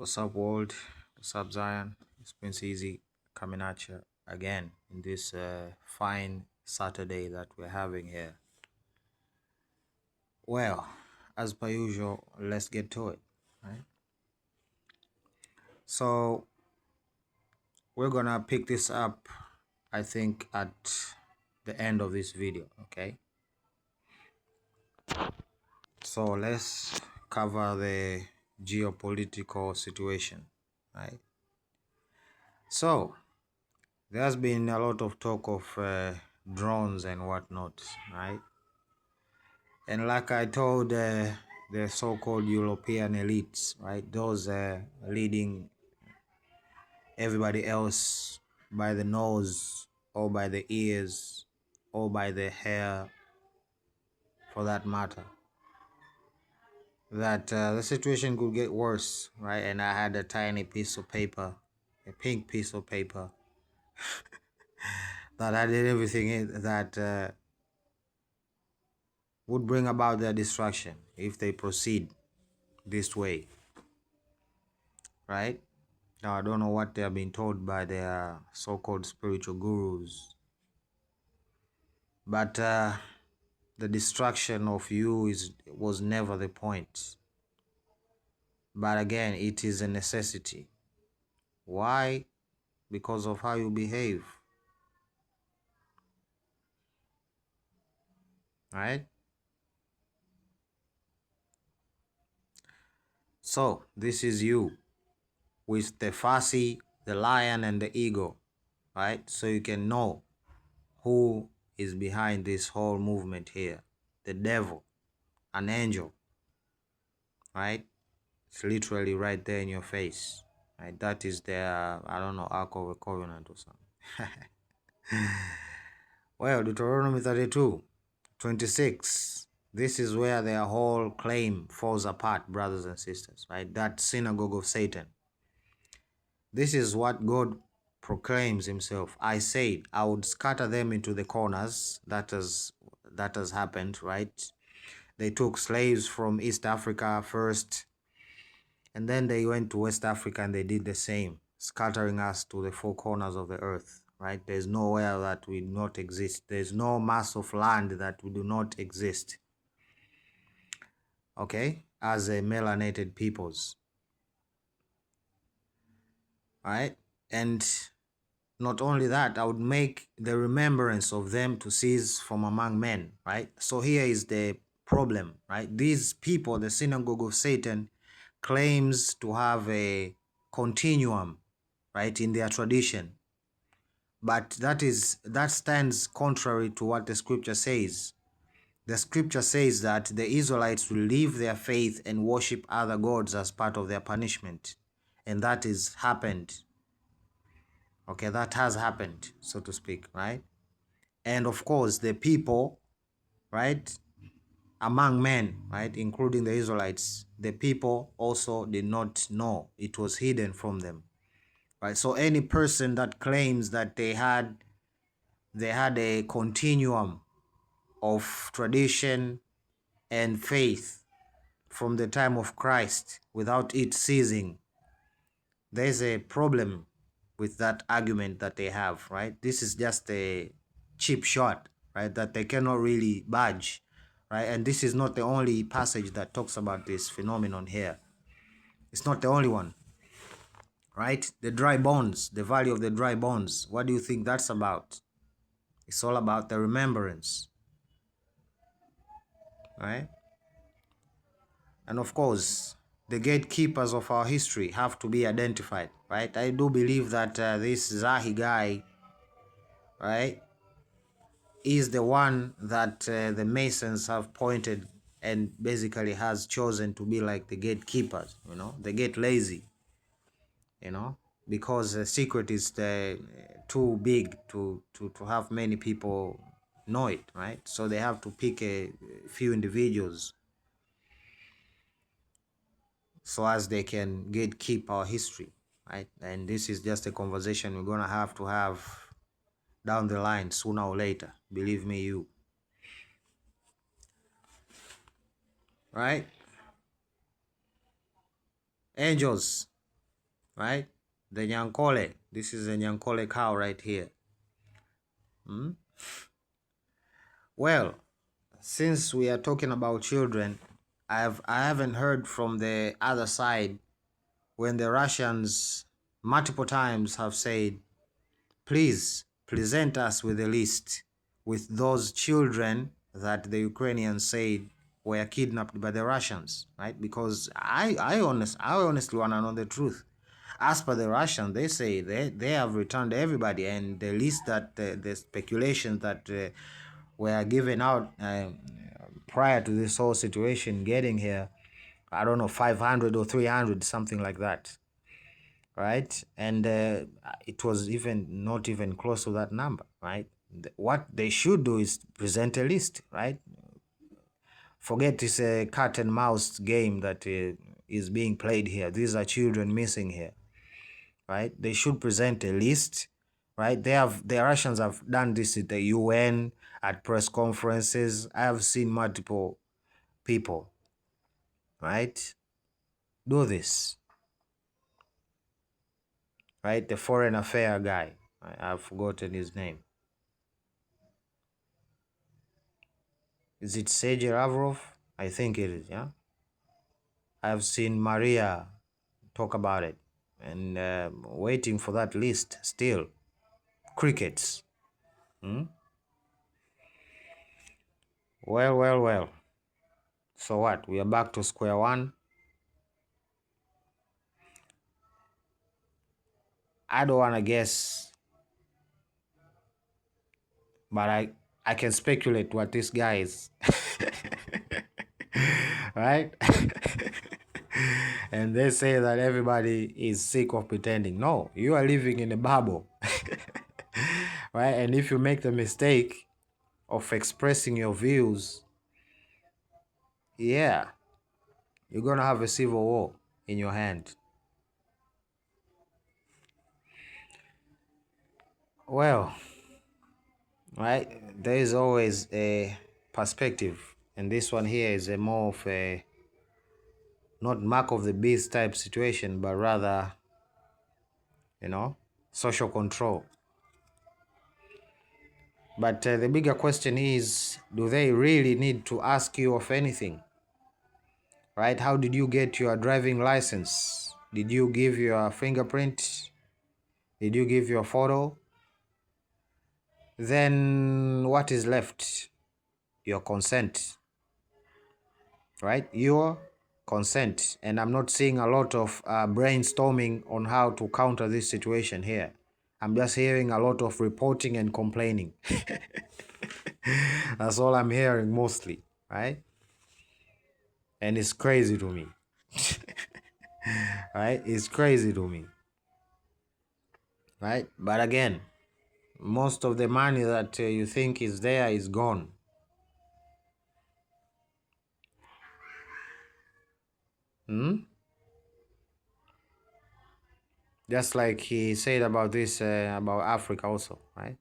What's up, world? What's up, Zion? It's Prince Easy coming at you again in this fine Saturday that we're having here. Well, as per usual, let's get to it, right? So, we're gonna pick this up, I think, at the end of this video, okay? So, let's cover the geopolitical situation, right? So, there's been a lot of talk of drones and whatnot, right? And like I told the so-called European elites, right? Those leading everybody else by the nose or by the ears or by the hair, for that matter, that the situation could get worse, right? And I had a tiny piece of paper, a pink piece of paper, that I did everything in that would bring about their destruction if they proceed this way, right? Now, I don't know what they have been told by their so-called spiritual gurus, but the destruction of you was never the point. But again, it is a necessity. Why? Because of how you behave, right? So, this is you with the fussy, the lion, and the ego, right? So you can know who is behind this whole movement here. The devil, an angel, right? It's literally right there in your face, right? That is the, I don't know, Ark of a Covenant or something. Well, Deuteronomy 32:26. This is where their whole claim falls apart, brothers and sisters, right? That synagogue of Satan. This is what God proclaims himself. I said, I would scatter them into the corners. That has happened, right? They took slaves from East Africa first, and then they went to West Africa and they did the same, scattering us to the four corners of the earth, right? There's nowhere that we do not exist. There's no mass of land that we do not exist, okay, as a melanated peoples, right? And not only that, I would make the remembrance of them to cease from among men, right? So here is the problem, right? These people, the synagogue of Satan, claims to have a continuum, right, in their tradition. But that stands contrary to what the scripture says. The scripture says that the Israelites will leave their faith and worship other gods as part of their punishment. And that is happened. Okay, that has happened, so to speak, right? And of course, the people, right, among men, right, including the Israelites, the people also did not know. It was hidden from them, right? So any person that claims that they had a continuum of tradition and faith from the time of Christ without it ceasing, there's a problem with that argument that they have, right? This is just a cheap shot, right, that they cannot really budge, right? And this is not the only passage that talks about this phenomenon here. It's not the only one, right? The dry bones, the valley of the dry bones. What do you think that's about? It's all about the remembrance, right? And of course, the gatekeepers of our history have to be identified, right? I do believe that this Zahi guy, right, is the one that the Masons have pointed and basically has chosen to be like the gatekeepers, you know. They get lazy, you know, because the secret is too big to have many people know it, right? So they have to pick a few individuals so as they can gatekeep our history, right? And this is just a conversation we're gonna have to have down the line sooner or later, believe me, you, right? Angels, right? The Nyankole. This is a Nyankole cow right here. Hmm? Well, since we are talking about children, I haven't heard from the other side when the Russians multiple times have said, please present us with a list with those children that the Ukrainians said were kidnapped by the Russians, right? Because I honestly want to know the truth. As per the Russians, they say they have returned everybody, and the list that the speculations that were given out prior to this whole situation getting here, I don't know, 500 or 300, something like that, right? And it was even not even close to that number, right? What they should do is present a list, right? Forget this cat and mouse game that is being played here. These are children missing here, right? They should present a list, right? The Russians have done this at the UN, at press conferences. I have seen multiple people, right, do this, right? The foreign affair guy, I've forgotten his name. Is it Sergei Lavrov? I think it is, yeah. I've seen Maria talk about it, and waiting for that list still. Crickets. Hmm? Well, well, well. So what? We are back to square one. I don't want to guess, but I can speculate what this guy is. Right? And they say that everybody is sick of pretending. No, you are living in a bubble. Right? And if you make the mistake of expressing your views, yeah, you're going to have a civil war in your hand. Well, right, there is always a perspective, and this one here is a more of a not mark of the beast type situation, but rather, social control. But the bigger question is, do they really need to ask you of anything? Right? How did you get your driving license? Did you give your fingerprint? Did you give your photo? Then what is left? Your consent. Right? Your consent. And I'm not seeing a lot of brainstorming on how to counter this situation here. I'm just hearing a lot of reporting and complaining. That's all I'm hearing mostly, right? And it's crazy to me. Right? It's crazy to me. Right? But again, most of the money that you think is there is gone. Just like he said about this, about Africa also, right?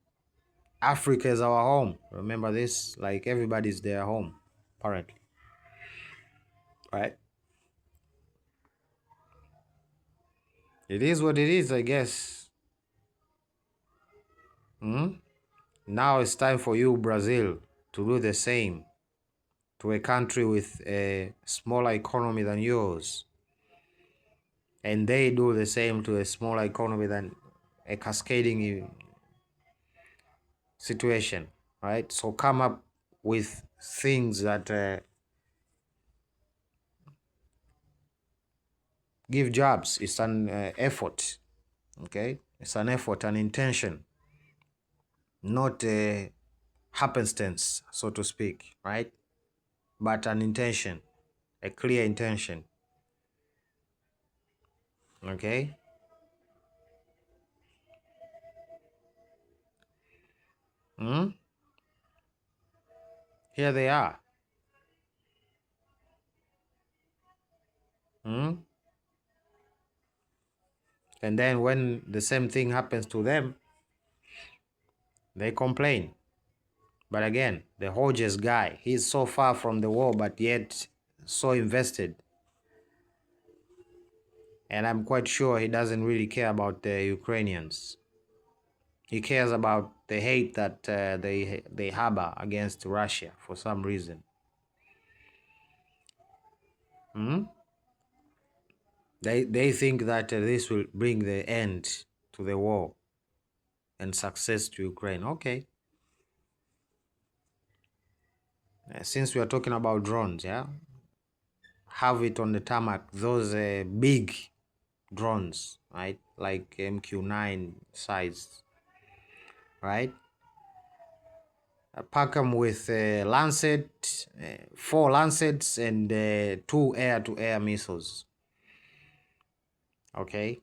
Africa is our home. Remember this? Like everybody's their home, apparently. Right? It is what it is, I guess. Now it's time for you, Brazil, to do the same to a country with a smaller economy than yours. And they do the same to a smaller economy than a cascading situation, right? So come up with things that give jobs. It's an effort, okay? It's an effort, an intention, not a happenstance, so to speak, right? But an intention, a clear intention, okay? Here they are. And then when the same thing happens to them, they complain. But again, the Hodges guy, he's so far from the war, but yet so invested. And I'm quite sure he doesn't really care about the Ukrainians. He cares about the hate that they harbor against Russia for some reason. Hmm? They think that this will bring the end to the war and success to Ukraine. Okay. Since we are talking about drones, yeah, have it on the tarmac. Those big drones, right, like MQ-9 size, right? Pack them with Lancet, 4 Lancets and 2 air-to-air missiles. Okay,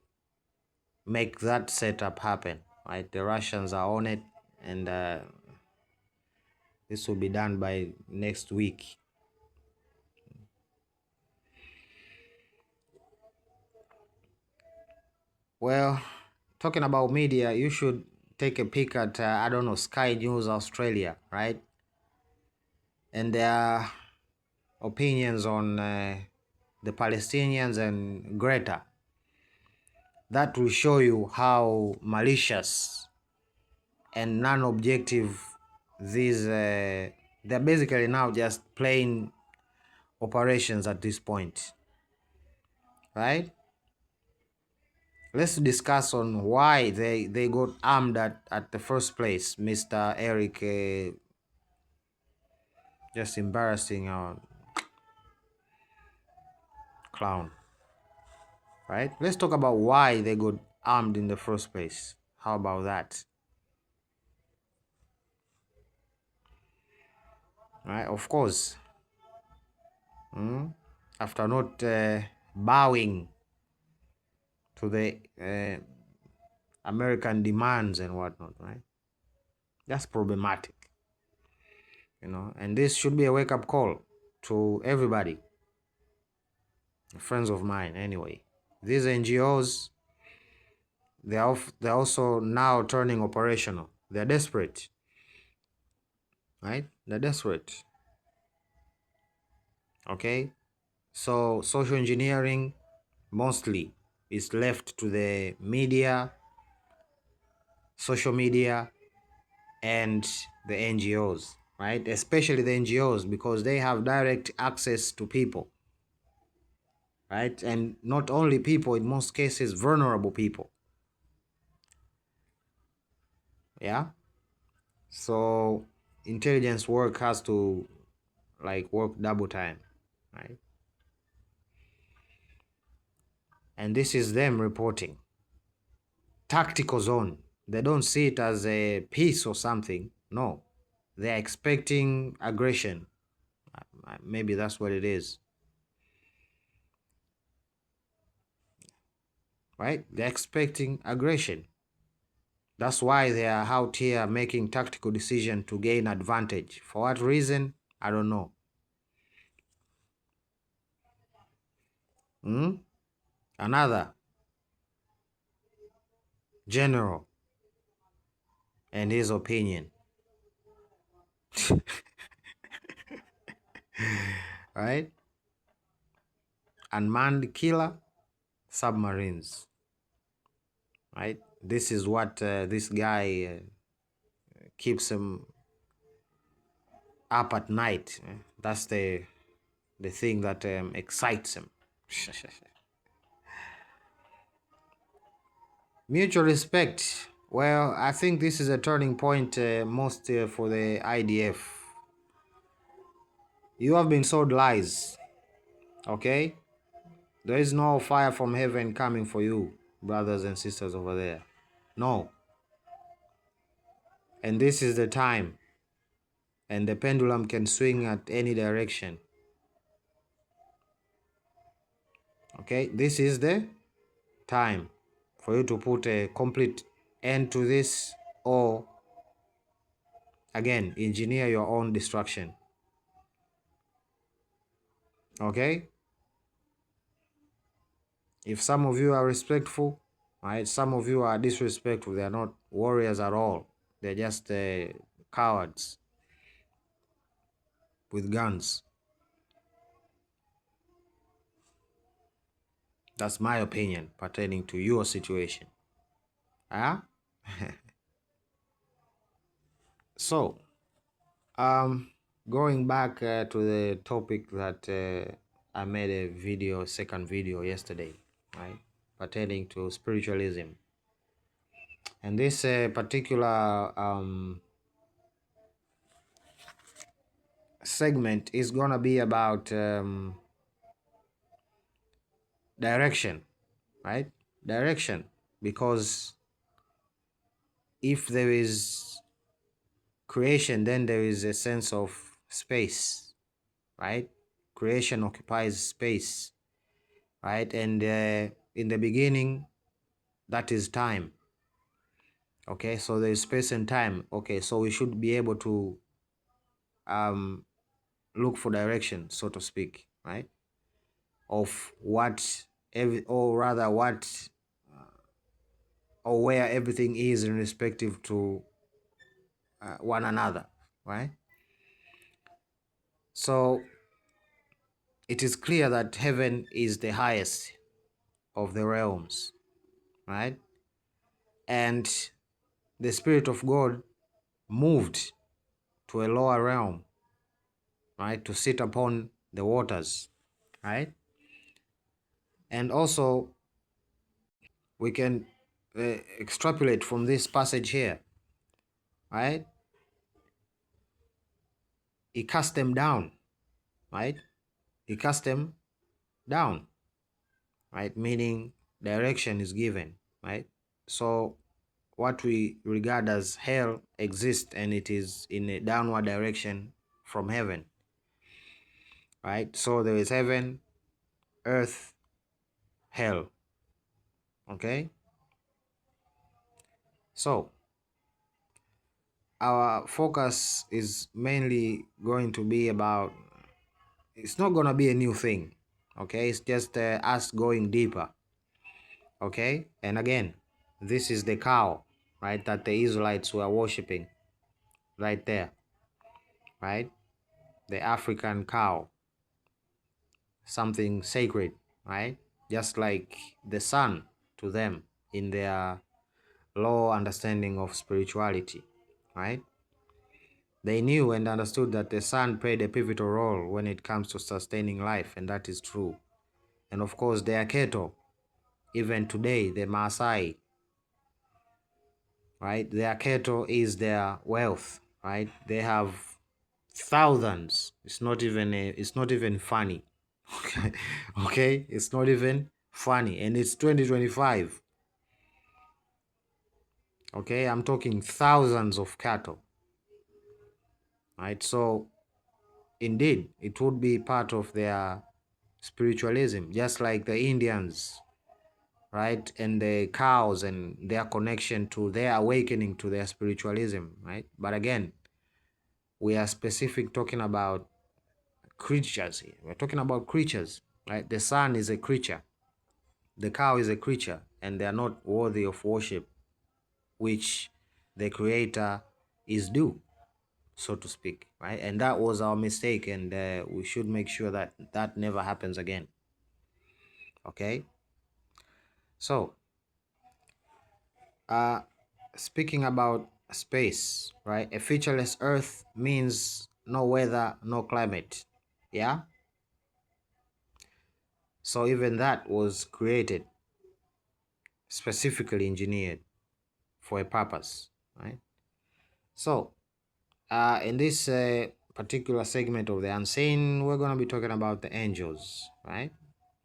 make that setup happen, right? The Russians are on it, and this will be done by next week. Well, talking about media, you should take a peek at I don't know, Sky News Australia, right? And their opinions on the Palestinians and Greta. That will show you how malicious and non-objective these they're basically now just plain operations at this point, right? Let's discuss on why they got armed at the first place, Mr. Eric. Just embarrassing clown, right? Let's talk about why they got armed in the first place. How about that? Right, of course. After not bowing to the American demands and whatnot, right? That's problematic, and this should be a wake-up call to everybody, friends of mine anyway. These NGOs, they're also now turning operational. They're desperate, right? They're desperate. Okay, so social engineering mostly is left to the media, social media, and the NGOs, right? Especially the NGOs, because they have direct access to people, right? And not only people, in most cases, vulnerable people. Yeah. So intelligence work has to work double time, right? And this is them reporting. Tactical zone. They don't see it as a peace or something. No. They're expecting aggression. Maybe that's what it is. Right? They're expecting aggression. That's why they are out here making tactical decisions to gain advantage. For what reason? I don't know. Another general and his opinion. Right? Unmanned killer submarines. Right? This is what this guy keeps him up at night. That's the thing that excites him. Mutual respect. Well, I think this is a turning point most for the IDF. You have been sold lies, okay? There is no fire from heaven coming for you, brothers and sisters over there. No. And this is the time. And the pendulum can swing at any direction. Okay? This is the time for you to put a complete end to this, or, again, engineer your own destruction. Okay? If some of you are respectful, right, some of you are disrespectful. They are not warriors at all. They're just cowards with guns. That's my opinion pertaining to your situation. Ah, so going back to the topic that I made a video, second video yesterday, right, pertaining to spiritualism, and this particular segment is gonna be about direction, right? Direction, because if there is creation, then there is a sense of space, right? Creation occupies space, right? And in the beginning, that is time. Okay, so there is space and time. Okay, so we should be able to um, look for direction, so to speak, right? Of what, or rather, what or where everything is in respective to one another, right? So it is clear that heaven is the highest of the realms, right? And the Spirit of God moved to a lower realm, right, to sit upon the waters, right? And also, we can extrapolate from this passage here, right? He cast them down, right? He cast them down, right? Meaning direction is given, right? So what we regard as hell exists, and it is in a downward direction from heaven, right? So there is heaven, earth, hell, okay? So our focus is mainly going to be about, it's not going to be a new thing, okay? It's just us going deeper, okay? And again, this is the cow, right, that the Israelites were worshiping right there, right? The African cow, something sacred, right? Just like the sun to them in their low understanding of spirituality, right? They knew and understood that the sun played a pivotal role when it comes to sustaining life, and that is true. And of course, their cattle, even today, the Maasai, right? Their cattle is their wealth, right? They have thousands. It's not even funny. Okay. Okay, it's not even funny, and it's 2025. Okay, I'm talking thousands of cattle, right? So indeed, it would be part of their spiritualism, just like the Indians, right? And the cows and their connection to their awakening to their spiritualism, right? But again, we are specific talking about creatures here. We're talking about creatures, right? The sun is a creature, the cow is a creature, and they are not worthy of worship, which the creator is due, so to speak, right? And that was our mistake, and we should make sure that that never happens again. Okay, so speaking about space, right? A featureless earth means no weather, no climate. Yeah, so even that was created, specifically engineered for a purpose, right? So in this particular segment of the unseen, we're going to be talking about the angels, right?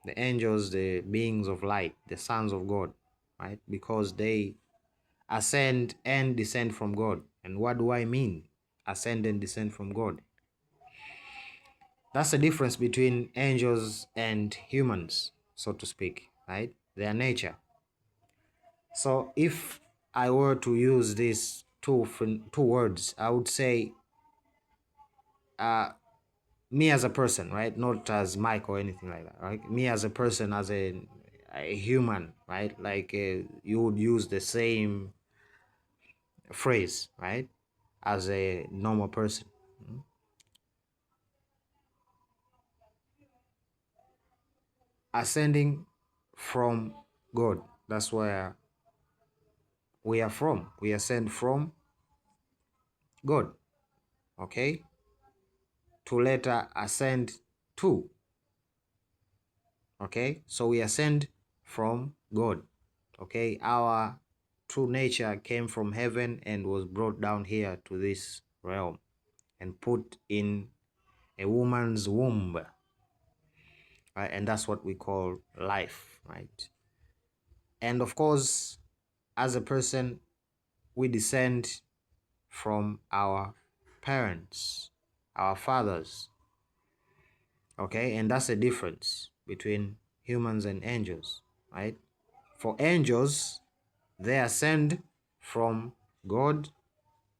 The angels, the beings of light, the sons of God, right? Because they ascend and descend from God. And what do I mean? Ascend and descend from God. That's the difference between angels and humans, so to speak, right? Their nature. So if I were to use these two words, I would say me as a person, right? Not as Mike or anything like that, right? Me as a person, as a human, right? Like you would use the same phrase, right? As a normal person. Ascending from God. That's where we are from. We are sent from God, okay, to later ascend to, okay. So we ascend from God, okay. Our true nature came from heaven and was brought down here to this realm and put in a woman's womb, right? And that's what we call life, right? And of course, as a person, we descend from our parents, our fathers, okay? And that's the difference between humans and angels, right? For angels, they ascend from God,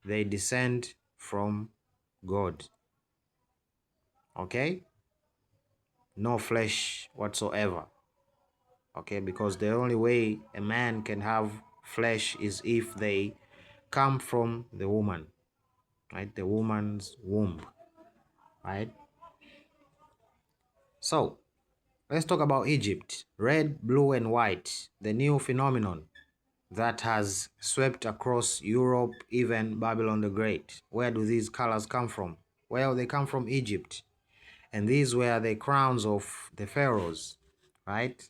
they descend from God, okay? No flesh whatsoever, okay? Because the only way a man can have flesh is if they come from the woman, right? The woman's womb, right? So let's talk about Egypt. Red, blue, and white, the new phenomenon that has swept across Europe, even Babylon the Great. Where do these colors come from? Well, they come from Egypt. And these were the crowns of the pharaohs, right?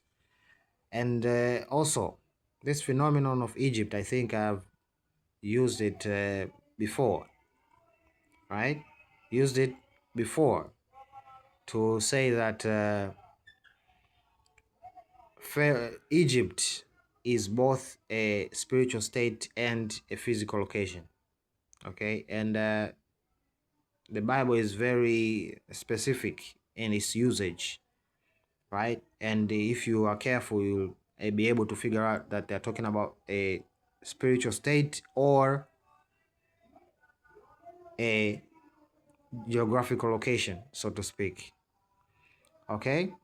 And also, this phenomenon of Egypt, I think I've used it before, right? Used it before to say that Egypt is both a spiritual state and a physical location, okay? And the Bible is very specific in its usage, right? And if you are careful, you'll be able to figure out that they're talking about a spiritual state or a geographical location, so to speak, okay?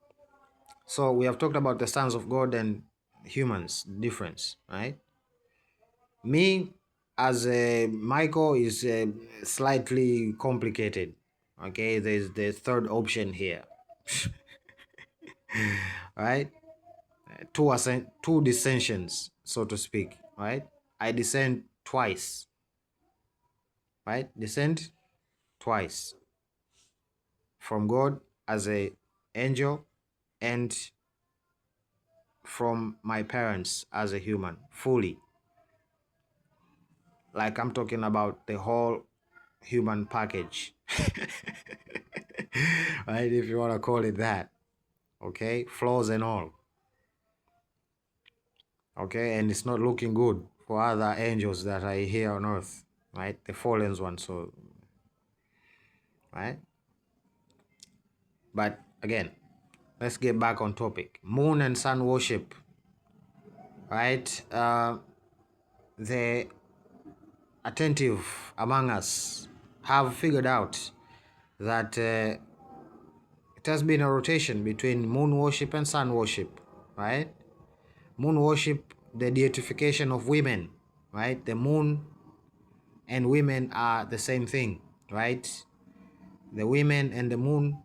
So we have talked about the sons of God and humans difference, right? Me as a Michael is slightly complicated, okay? There's the third option here, right? Two dissensions, so to speak, right? I descend twice, right? Descend twice from God as a angel and from my parents as a human, fully. Like I'm talking about the whole human package, right? If you want to call it that, okay? Flaws and all, okay? And it's not looking good for other angels that are here on earth, right? The fallen ones, so, right? But again, let's get back on topic. Moon and sun worship, right? The attentive among us have figured out that it has been a rotation between moon worship and sun worship, right? Moon worship, the deification of women, right? The moon and women are the same thing, right? The women and the moon,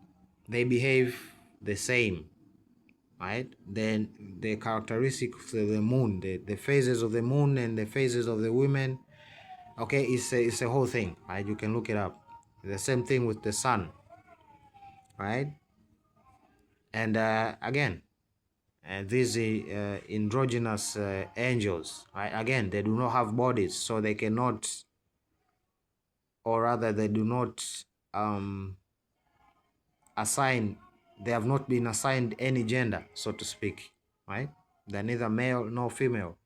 they behave the same, right? Then the characteristics of the moon, the phases of the moon and the phases of the women, okay, it's a whole thing, right? You can look it up. The same thing with the sun, right? And again, these androgynous angels, right? Again, they do not have bodies, so they cannot, or rather, they do not assign. They have not been assigned any gender, so to speak, right? They're neither male nor female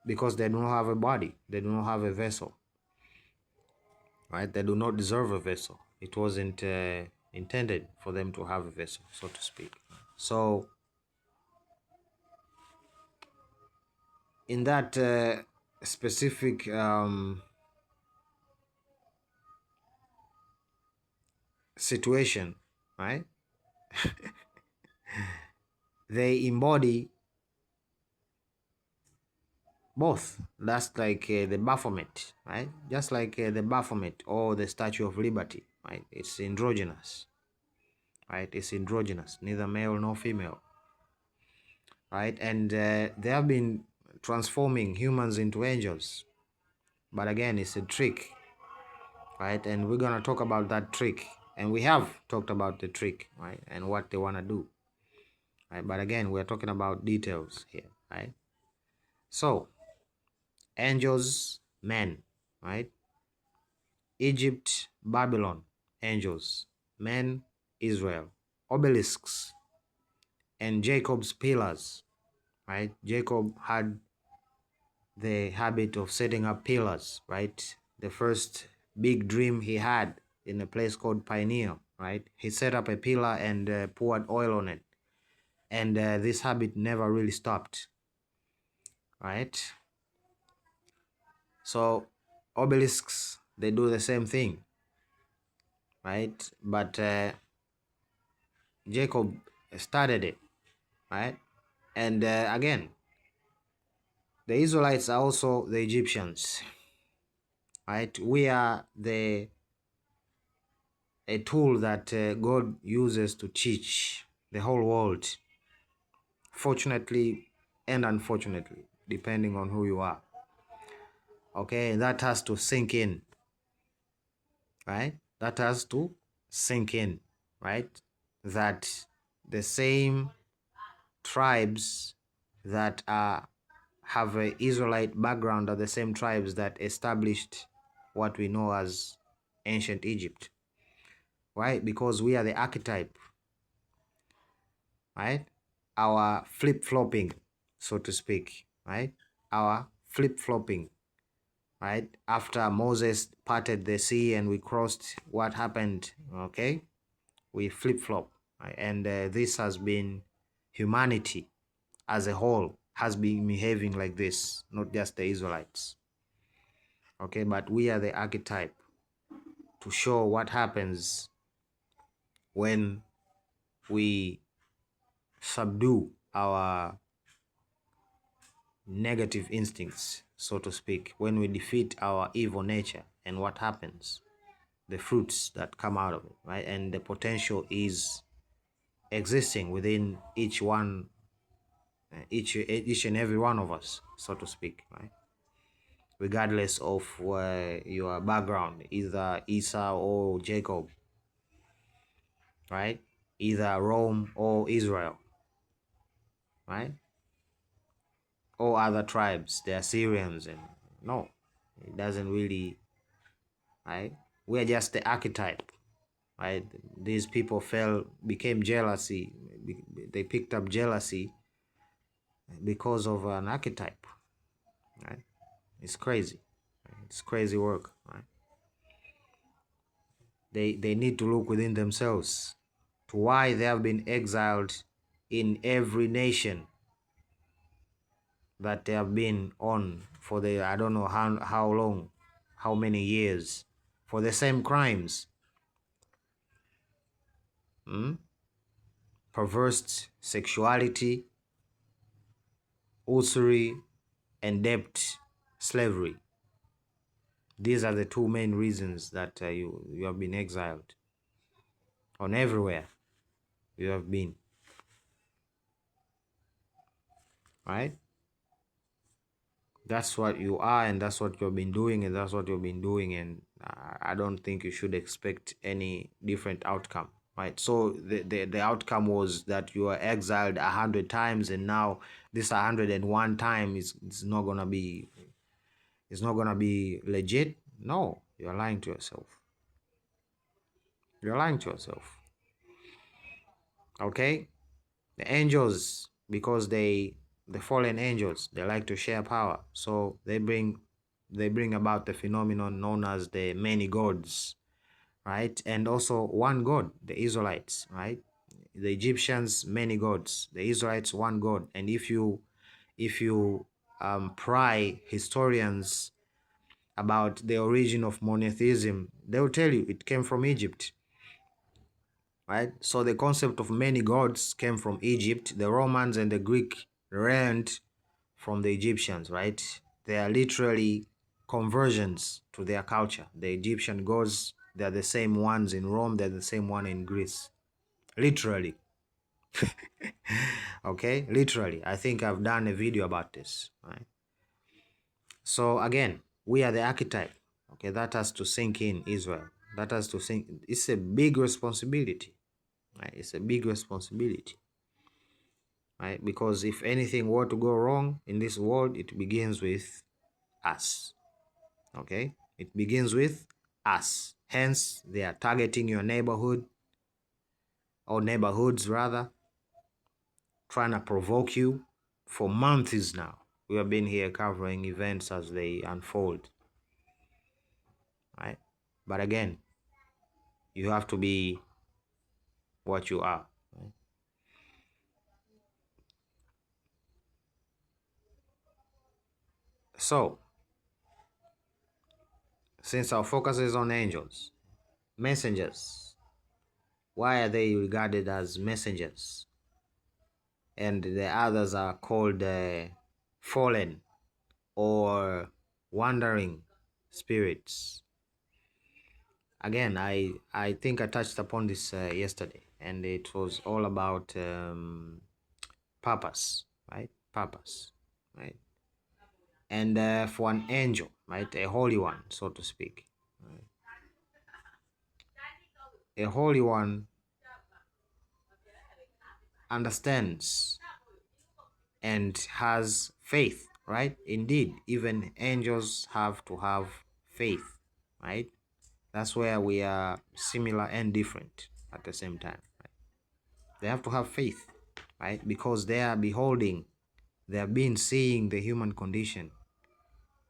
because they do not have a body. They do not have a vessel, right? They do not deserve a vessel. It wasn't intended for them to have a vessel, so to speak. So in that specific situation, right? They embody both. That's like the Baphomet, right? Just like the Baphomet or the Statue of Liberty, right? It's androgynous, right? It's androgynous, neither male nor female. right? And they have been transforming humans into angels. But again, it's a trick, right? And we're gonna talk about that trick. And we have talked about the trick, right? And what they wanna do. Right? But again, we're talking about details here, right? So, angels, men, right? Egypt, Babylon, angels, men, Israel, obelisks, and Jacob's pillars, right? Jacob had the habit of setting up pillars, right? The first big dream he had in a place called Pioneer, right? He set up a pillar and poured oil on it. And this habit never really stopped, right? So obelisks, they do the same thing, right? But Jacob started it, right? And again, the Israelites are also the Egyptians, right? We are a tool that God uses to teach the whole world, fortunately and unfortunately, depending on who you are. Okay, that has to sink in, right? That has to sink in, right? That the same tribes that have an Israelite background are the same tribes that established what we know as ancient Egypt, right? Because we are the archetype, right? Our flip-flopping, so to speak, right? Our flip-flopping, right? After Moses parted the sea and we crossed, what happened? Okay, we flip-flop, right? And this has been humanity as a whole has been behaving like this, not just the Israelites. Okay, but we are the archetype to show what happens when we subdue our negative instincts, so to speak, when we defeat our evil nature, and what happens, the fruits that come out of it, right? And the potential is existing within each one, each and every one of us, so to speak, right? Regardless of your background, either Esau or Jacob, right? Either Rome or Israel, right? Or other tribes, the Assyrians, and no, it doesn't really, right? We're just the archetype, right? These people became jealousy, they picked up jealousy because of an archetype, right? It's crazy. It's crazy work, right? They need to look within themselves to why they have been exiled in every nation that they have been on for the I don't know how long, how many years, for the same crimes. Perverse sexuality, usury, and debt, slavery. These are the two main reasons that you have been exiled. On everywhere you have been, right? That's what you are, and that's what you've been doing, and that's what you've been doing, and I don't think you should expect any different outcome, right? So the outcome was that you are exiled 100 times, and now this 101 time is not gonna be, it's not gonna be legit. No, you're lying to yourself. You're lying to yourself. Okay? The angels, because the fallen angels, they like to share power. So they bring about the phenomenon known as the many gods, right? And also one god, the Israelites, right? The Egyptians, many gods. The Israelites, one god. And if you pry historians about the origin of monotheism, they will tell you it came from Egypt, right? So the concept of many gods came from Egypt. The Romans and the Greek learned from the Egyptians, right? They are literally conversions to their culture. The Egyptian gods, they're the same ones in Rome, they're the same one in Greece. Literally. Okay, literally. I think I've done a video about this. Right? So again, we are the archetype. Okay, that has to sink in Israel. That has to sink. It's a big responsibility. Right? It's a big responsibility. Right? Because if anything were to go wrong in this world, it begins with us. Okay, it begins with us. Hence, they are targeting your neighborhood, or neighborhoods rather, trying to provoke you for months now. We have been here covering events as they unfold. Right? But again, you have to be what you are. Right? So, since our focus is on angels, messengers, why are they regarded as messengers? And the others are called fallen or wandering spirits. Again, I think I touched upon this yesterday, and it was all about purpose, right? Purpose, right? And for an angel, right, a holy one, so to speak, right? A holy one understands and has faith, right? Indeed, even angels have to have faith, right? That's where we are similar and different at the same time. Right? They have to have faith, right? Because they are beholding, they have been seeing the human condition,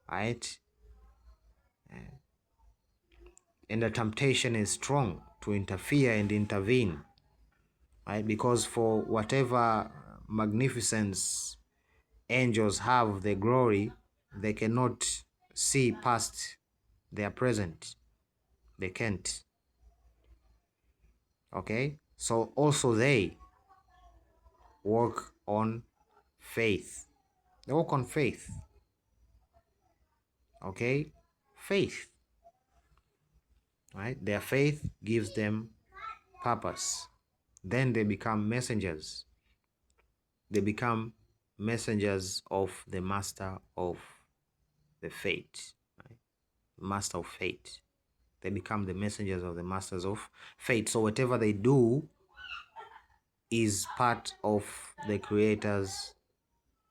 right? And the temptation is strong to interfere and intervene, right? Because for whatever magnificence angels have, the glory, they cannot see past their present. They can't. Okay? So also they work on faith. They work on faith. Okay? Faith. Right? Their faith gives them purpose. Then they become messengers. They become messengers of the master of the fate. Right? Master of fate. They become the messengers of the masters of fate. So whatever they do is part of the creator's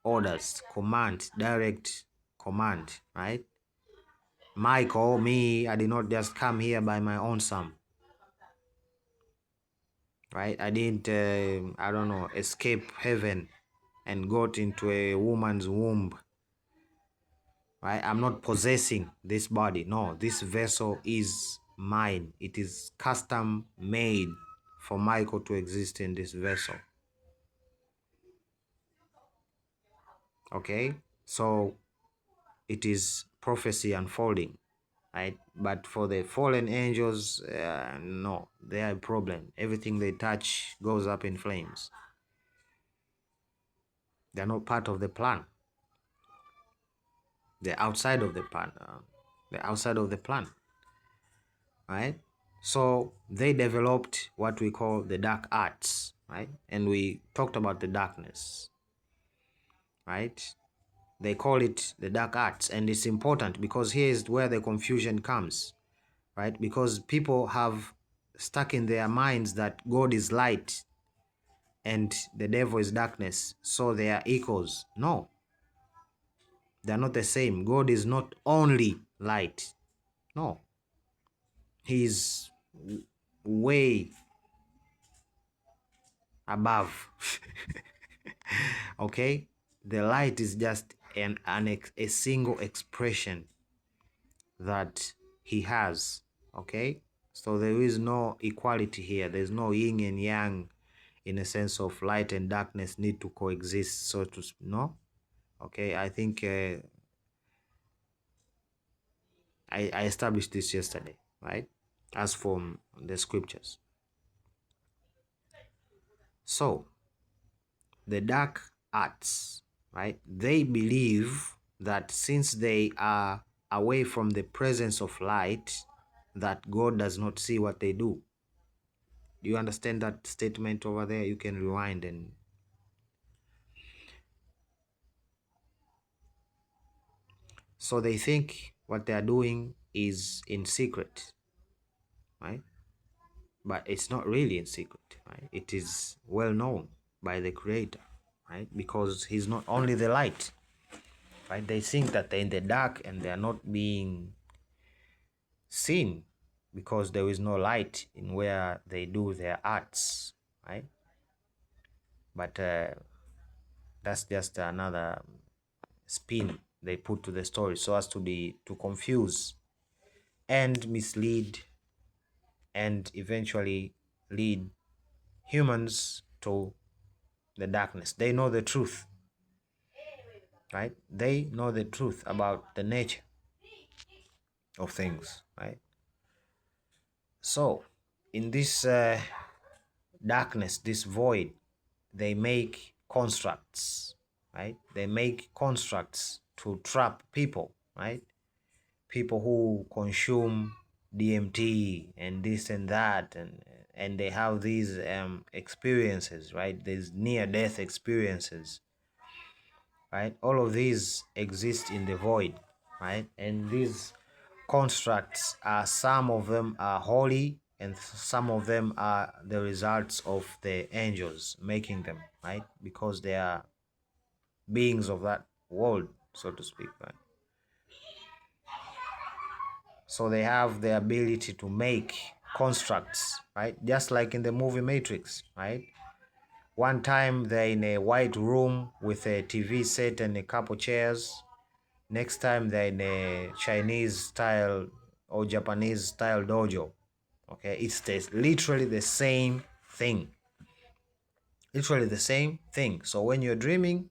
orders, command, direct command, right? Michael, me, I did not just come here by my own son, right? I didn't, I don't know, escape heaven and got into a woman's womb, right? I'm not possessing this body. No, this vessel is mine. It is custom made for Michael to exist in this vessel. Okay, so it is prophecy unfolding, right? But for the fallen angels, no, they are a problem. Everything they touch goes up in flames. They're not part of the plan. They're outside of the plan. They're outside of the plan, right? So they developed what we call the dark arts, right? And we talked about the darkness, right? They call it the dark arts, and it's important because here is where the confusion comes, right? Because people have stuck in their minds that God is light and the devil is darkness, so they are equals. No, they're not the same. God is not only light. No, he's way above. Okay, the light is just a single expression that he has. Okay, so there is no equality here. There's no yin and yang in a sense of light and darkness need to coexist, so to no. Okay, I think I established this yesterday, right? As from the scriptures. So the dark arts, right? They believe that since they are away from the presence of light, that God does not see what they do. Do you understand that statement over there? You can rewind. And so they think what they are doing is in secret, right? But it's not really in secret, right? It is well known by the creator, right? Because he's not only the light, right? They think that they're in the dark and they are not being seen because there is no light in where they do their arts, right? But that's just another spin they put to the story so as to confuse and mislead and eventually lead humans to the darkness. They know the truth, right? They know the truth about the nature of things, right? So in this darkness, this void, they make constructs, right? They make constructs to trap people, right? People who consume DMT and this and that, and they have these experiences, right? These near-death experiences, right? All of these exist in the void, right? And these constructs are, some of them are holy and some of them are the results of the angels making them, right? Because they are beings of that world, so to speak, right? So they have the ability to make constructs, right? Just like in the movie Matrix, right? One time they're in a white room with a TV set and a couple chairs. Next time they're in a Chinese style or Japanese style dojo. Okay, it's literally the same thing. Literally the same thing. So when you're dreaming,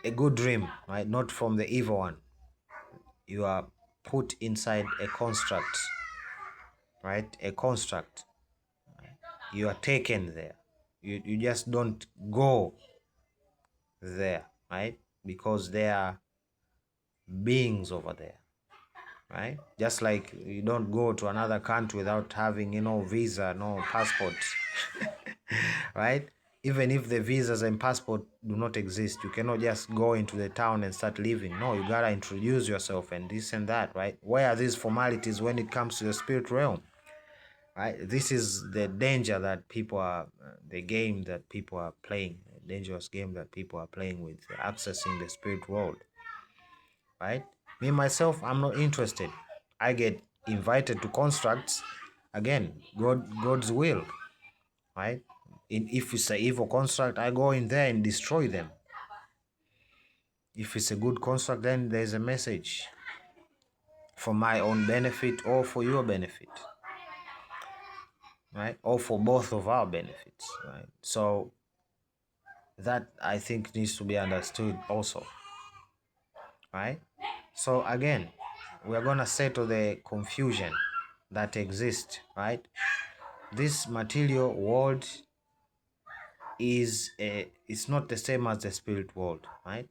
a good dream, right? Not from the evil one. You are put inside a construct, right? A construct. You are taken there. You just don't go there, right? Because there are beings over there, right? Just like you don't go to another country without having, visa, no passport, right? Even if the visas and passport do not exist, you cannot just go into the town and start living. No, you gotta introduce yourself and this and that, right? Where are these formalities when it comes to the spirit realm? Right? This is the danger that people are, the game that people are playing, a dangerous game that people are playing with accessing the spirit world, right? Me, myself, I'm not interested. I get invited to constructs, again, God's will, right? If it's an evil construct, I go in there and destroy them. If it's a good construct, then there's a message for my own benefit or for your benefit, right? Or for both of our benefits, right? So that, I think, needs to be understood also, right? So again, we're gonna settle the confusion that exists, right? This material world it's not the same as the spirit world, right?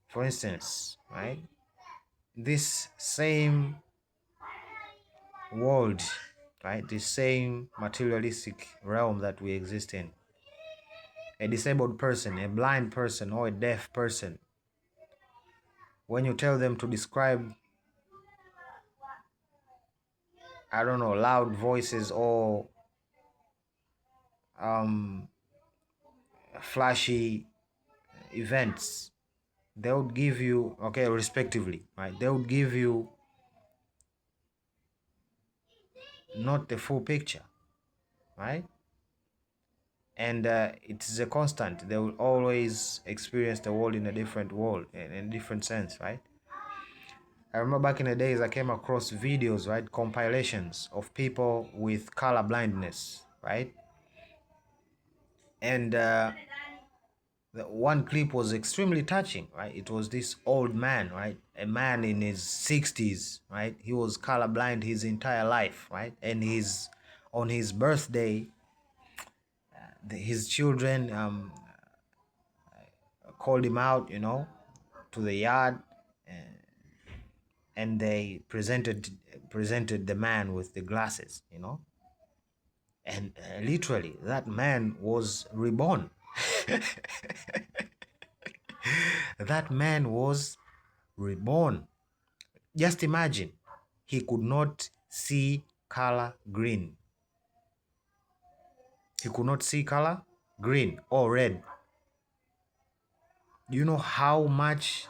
For instance, right, this same world, right, the same materialistic realm that we exist in, a disabled person, a blind person, or a deaf person, when you tell them to describe, I don't know, loud voices or flashy events, they would give you, okay, respectively, right, they would give you not the full picture, right? And it is a constant. They will always experience the world in a different world, in a different sense, right? I remember back in the days I came across videos, right, compilations of people with color blindness, right? And the one clip was extremely touching, right? It was this old man, right? A man in his 60s, right? He was colorblind his entire life, right? And on his birthday, his children called him out, to the yard, and they presented the man with the glasses, And literally, that man was reborn. That man was reborn. Just imagine, he could not see color green. He could not see color green or red. Do you know how much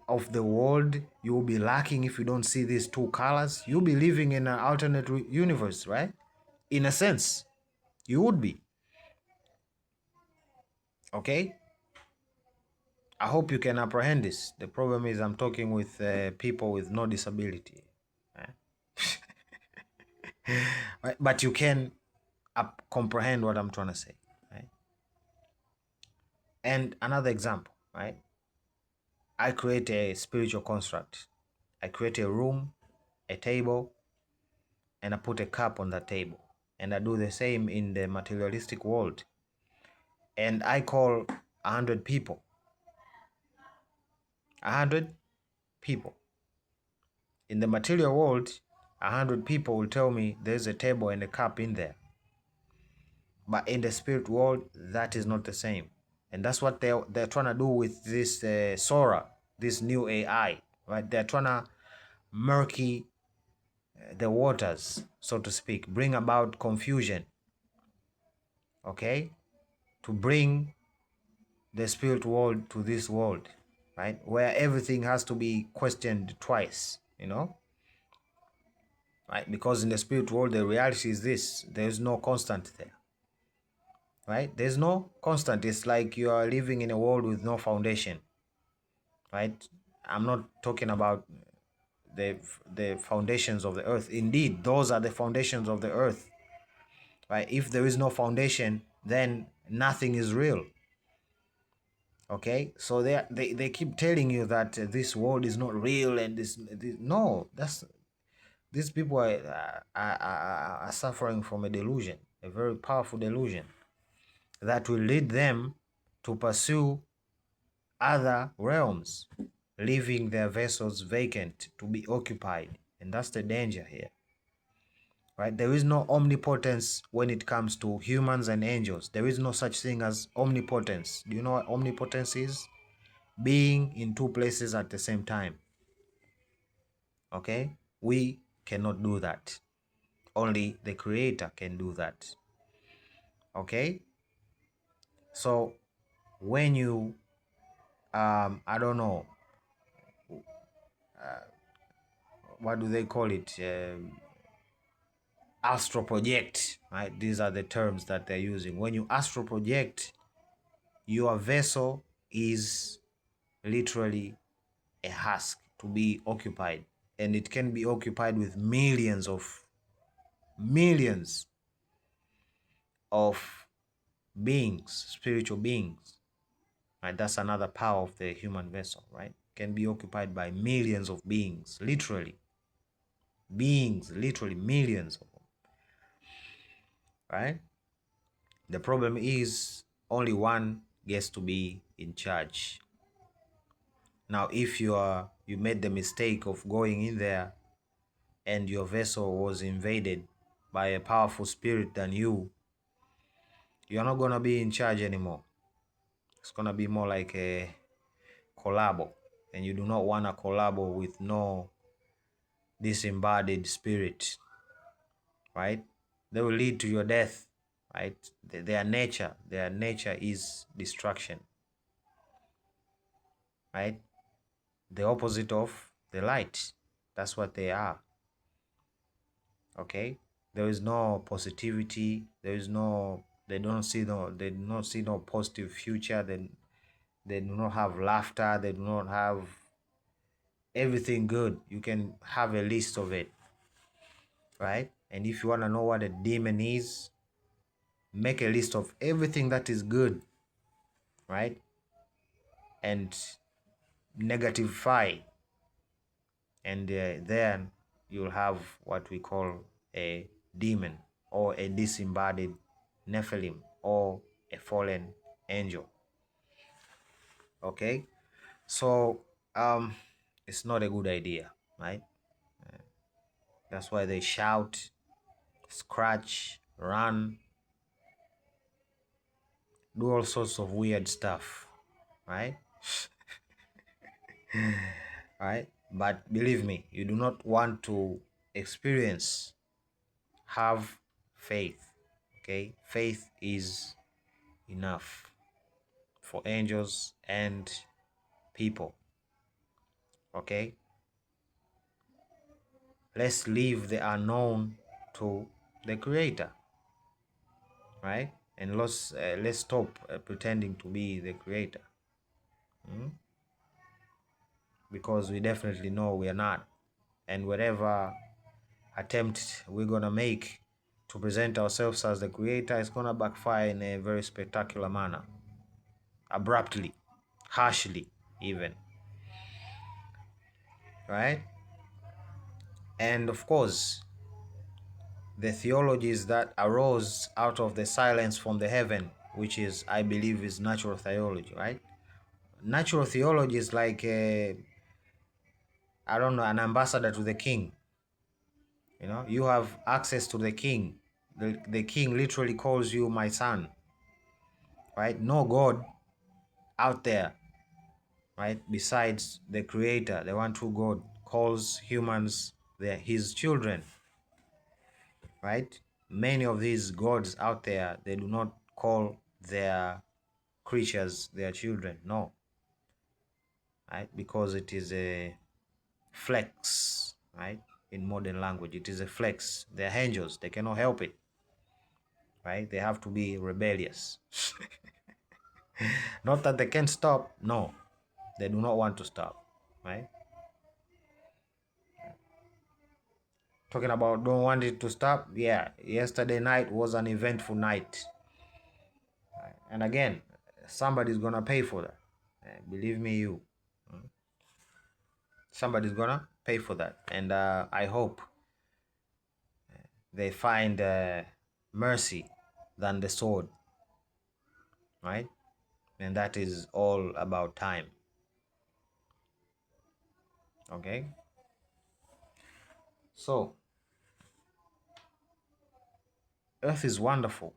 of the world you will be lacking if you don't see these two colors? You'll be living in an alternate universe, right? In a sense, you would be. Okay? I hope you can apprehend this. The problem is I'm talking with people with no disability. Right? But you can comprehend what I'm trying to say. Right? And another example, right? I create a spiritual construct. I create a room, a table, and I put a cup on that table. And I do the same in the materialistic world. And I call 100 people. 100 people. In the material world, 100 people will tell me there's a table and a cup in there. But in the spirit world, that is not the same. And that's what they're trying to do with this Sora, this new AI, right? They're trying to murky the waters, so to speak, bring about confusion, okay? To bring the spirit world to this world, right? Where everything has to be questioned twice, right? Because in the spirit world, the reality is this: there's no constant there, right? There's no constant. It's like you are living in a world with no foundation, right? I'm not talking about the foundations of the earth. Indeed, those are the foundations of the earth, right? If there is no foundation, then nothing is real. Okay, so they keep telling you that this world is not real, and this no, that's these people are suffering from a delusion, a very powerful delusion that will lead them to pursue other realms, leaving their vessels vacant to be occupied. And that's the danger here, right? There is no omnipotence when it comes to humans and angels. There is no such thing as omnipotence. Do you know what omnipotence is? Being in two places at the same time. Okay? We cannot do that. Only the Creator can do that. Okay? So when you I don't know, what do they call it, astro project, right? These are the terms that they're using. When you astro project, your vessel is literally a husk to be occupied, and it can be occupied with millions of beings, spiritual beings, right? That's another power of the human vessel, right? Can be occupied by millions of beings, literally millions of them, right? The problem is only one gets to be in charge. Now, if you made the mistake of going in there and your vessel was invaded by a powerful spirit than you, you're not gonna be in charge anymore. It's gonna be more like a collabo, and you do not want to collabo with no disembodied spirit, right? They will lead to your death, right? Their nature is destruction, right? The opposite of the light. That's what they are. Okay? There is no positivity. They do not see no positive future. They do not have laughter. They do not have everything good. You can have a list of it, right? And if you want to know what a demon is, make a list of everything that is good, right? And negatify, and then you'll have what we call a demon, or a disembodied Nephilim, or a fallen angel. Okay, so it's not a good idea, right? That's why they shout, scratch, run, do all sorts of weird stuff, right? Right? But believe me, you do not want to experience, have faith. Okay? Faith is enough for angels and people. Okay? Let's leave the unknown to the creator, right? And let's stop pretending to be the creator. Because we definitely know we are not. And whatever attempt we're gonna make to present ourselves as the creator is gonna backfire in a very spectacular manner, abruptly, harshly even, right? And of course, the theologies that arose out of the silence from the heaven, which is, I believe, is natural theology, right? Natural theology is like I don't know, an ambassador to the king. You know, you have access to the king. The king literally calls you my son, right? No God out there, right, besides the creator, the one true God, calls humans his children, right? Many of these gods out there, they do not call their creatures their children, no, right? Because it is a flex, right? In modern language, it is a flex. They're angels, they cannot help it, right? They have to be rebellious. Not that they can't stop, no, they do not want to stop, right? Talking about don't want it to stop, yeah, yesterday night was an eventful night, right? And again, somebody's gonna pay for that. Believe me, somebody's gonna pay for that. And I hope they find mercy than the sword, right? And that is all about time. Okay, so earth is wonderful.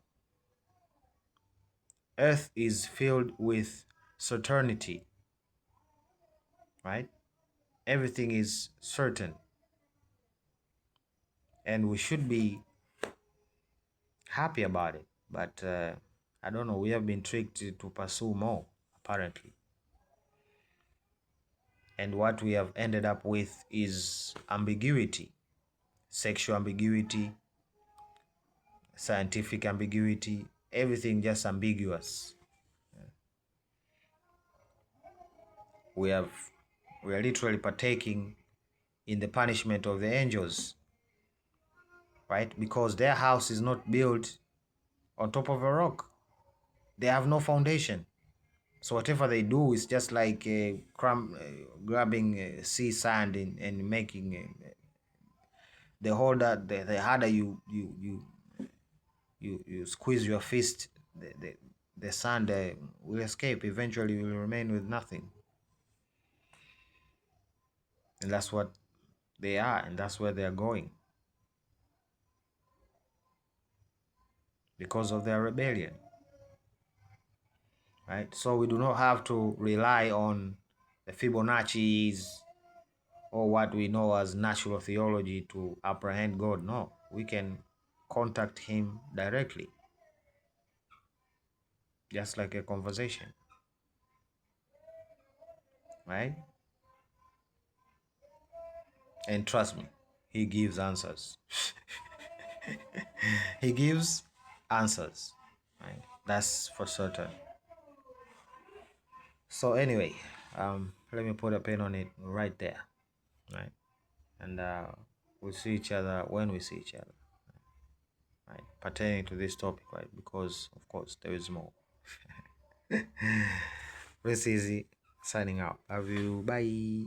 Earth is filled with certainty, right? Everything is certain, and we should be happy about it. But I don't know, we have been tricked to pursue more, apparently. And what we have ended up with is ambiguity, sexual ambiguity, scientific ambiguity, everything just ambiguous. We are literally partaking in the punishment of the angels, right? Because their house is not built on top of a rock. They have no foundation. So whatever they do is just like grabbing sea sand and making the harder the harder you squeeze your fist, the sand will escape. Eventually, you will remain with nothing. And that's what they are, and that's where they are going because of their rebellion, right? So we do not have to rely on the Fibonacci's or what we know as natural theology to apprehend God. No, we can contact him directly, just like a conversation, right? And trust me, he gives answers. He gives answers, right? That's for certain. So anyway, let me put a pin on it right there, right? And we'll see each other when we see each other, right? Pertaining to this topic, right? Because of course there is more. This is easy signing out. Love you. Bye.